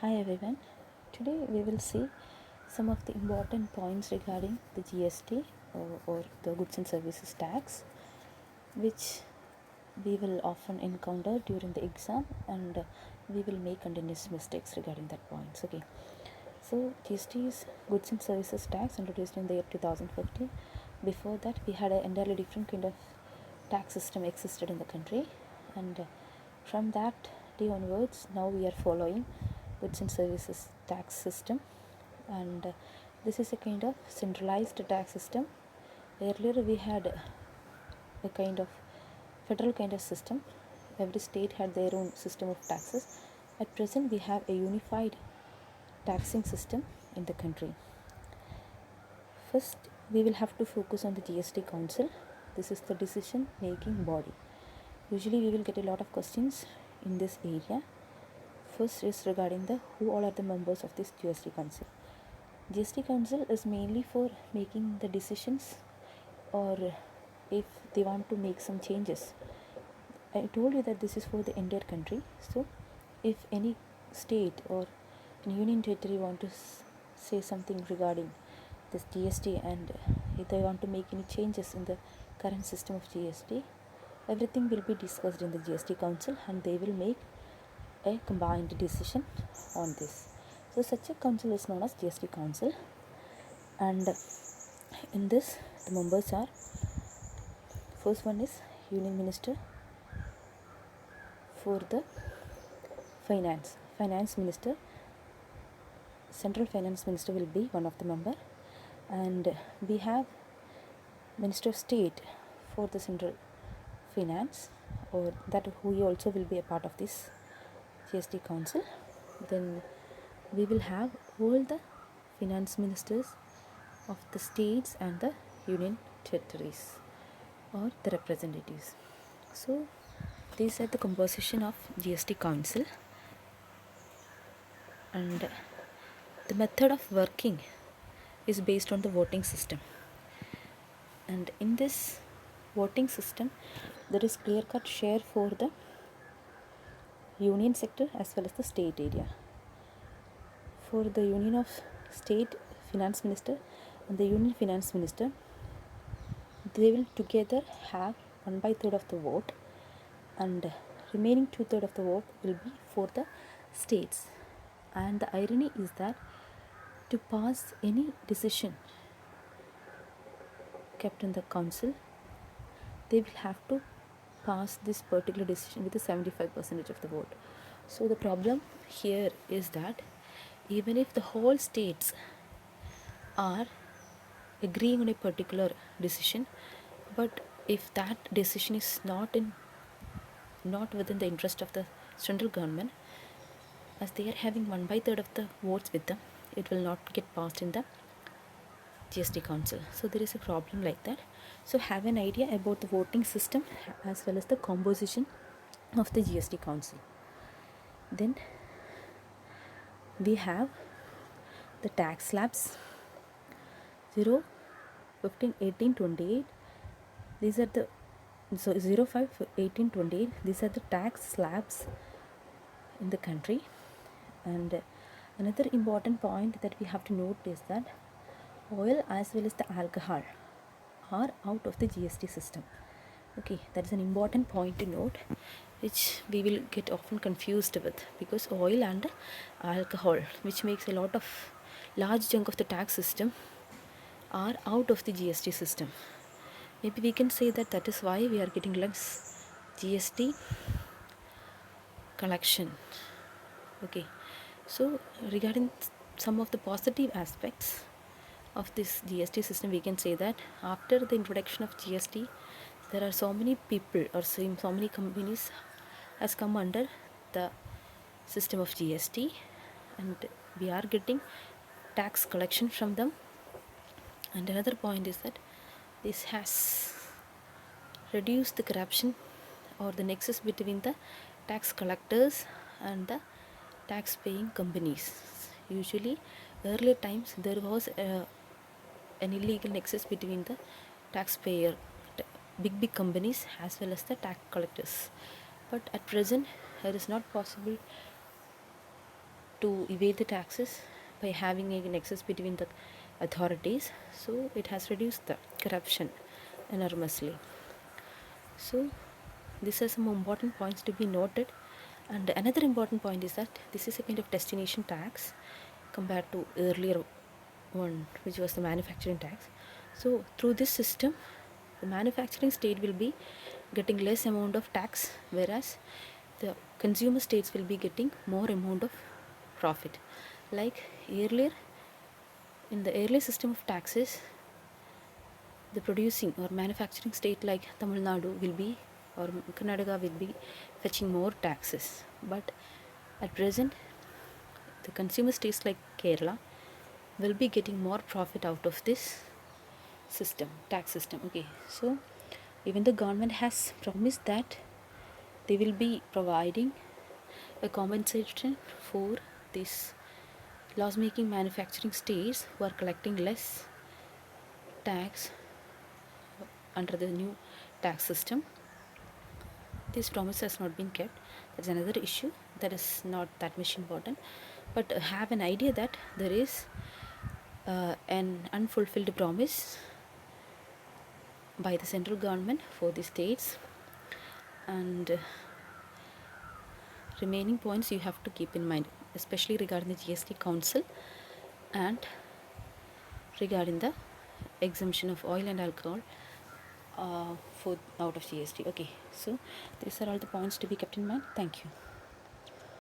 Hi everyone. Today we will see some of the important points regarding the GST or the Goods and Services Tax, which we will often encounter during the exam, and we will make continuous mistakes regarding that points. Okay. So GST is Goods and Services Tax, introduced in the year 2015. Before that, we had an entirely different kind of tax system existed in the country, and from that day onwards, now we are following Goods and Services tax system, and this is a kind of centralized tax system. Earlier we had a kind of federal kind of system. Every state had their own system of taxes. At present, we have a unified taxing system in the country. First, we will have to focus on the Gst Council. This is the decision making body. Usually we will get a lot of questions in this area. First is regarding the who all are the members of this Gst Council. Gst Council is mainly for making the decisions, or if they want to make some changes. I told you that this is for the entire country. So if any state or an union territory want to say something regarding this GST, and if they want to make any changes in the current system of GST, everything will be discussed in the Gst Council, and they will make a combined decision on this. So such a council is known as Gst Council, and in this the members are, first one is Union Minister for the Finance Minister. Central Finance Minister will be one of the member, and we have Minister of State for the Central Finance, or that who also will be a part of this Gst Council. Then we will have all the finance ministers of the states and the union territories, or the representatives. So these are the composition of Gst Council, and the method of working is based on the voting system. And in this voting system, there is clear cut share for the union sector as well as the state area. For the union of state finance minister and the union finance minister, they will together have 1/3 of the vote, and remaining 2/3 of the vote will be for the states. And the irony is that to pass any decision kept in the council, they will have to pass this particular decision with a 75% of the vote. So the problem here is that even if the whole states are agreeing on a particular decision, but if that decision is not within the interest of the central government, as they are having 1/3 of the votes with them, it will not get passed in the Gst Council. So there is a problem like that. So have an idea about the voting system as well as the composition of the Gst Council. Then we have the tax slabs 0, 15, 18, 28. These are the 0, 5, 18, 28. These are the tax slabs in the country. And another important point that we have to note is that oil as well as the alcohol are out of the GST system. Okay, that is an important point to note, which we will get often confused with, because oil and alcohol, which makes a large chunk of the tax system, are out of the GST system. Maybe we can say that is why we are getting less GST collection. Okay, so regarding some of the positive aspects of this GST system, we can say that after the introduction of GST, there are so many people or so many companies has come under the system of GST, and we are getting tax collection from them. And another point is that this has reduced the corruption or the nexus between the tax collectors and the tax paying companies. Usually earlier times there was an illegal nexus between the taxpayer, big companies as well as the tax collectors, but at present it is not possible to evade the taxes by having a nexus between the authorities. So it has reduced the corruption enormously. So these are some important points to be noted. And another important point is that this is a kind of destination tax compared to earlier one, which was the manufacturing tax. So through this system, the manufacturing state will be getting less amount of tax, whereas the consumer states will be getting more amount of profit. Like earlier, in the earlier system of taxes, the producing or manufacturing state like Tamil Nadu will be, or Karnataka will be fetching more taxes. But at present, the consumer states like Kerala will be getting more profit out of this system, tax system. Okay, so even the government has promised that they will be providing a compensation for these loss making manufacturing states who are collecting less tax under the new tax system. This promise has not been kept. That's another issue that is not that much important, but have an idea that there is an unfulfilled promise by the central government for the states, and remaining points you have to keep in mind, especially regarding the Gst Council and regarding the exemption of oil and alcohol for out of GST. Okay, so these are all the points to be kept in mind. Thank you.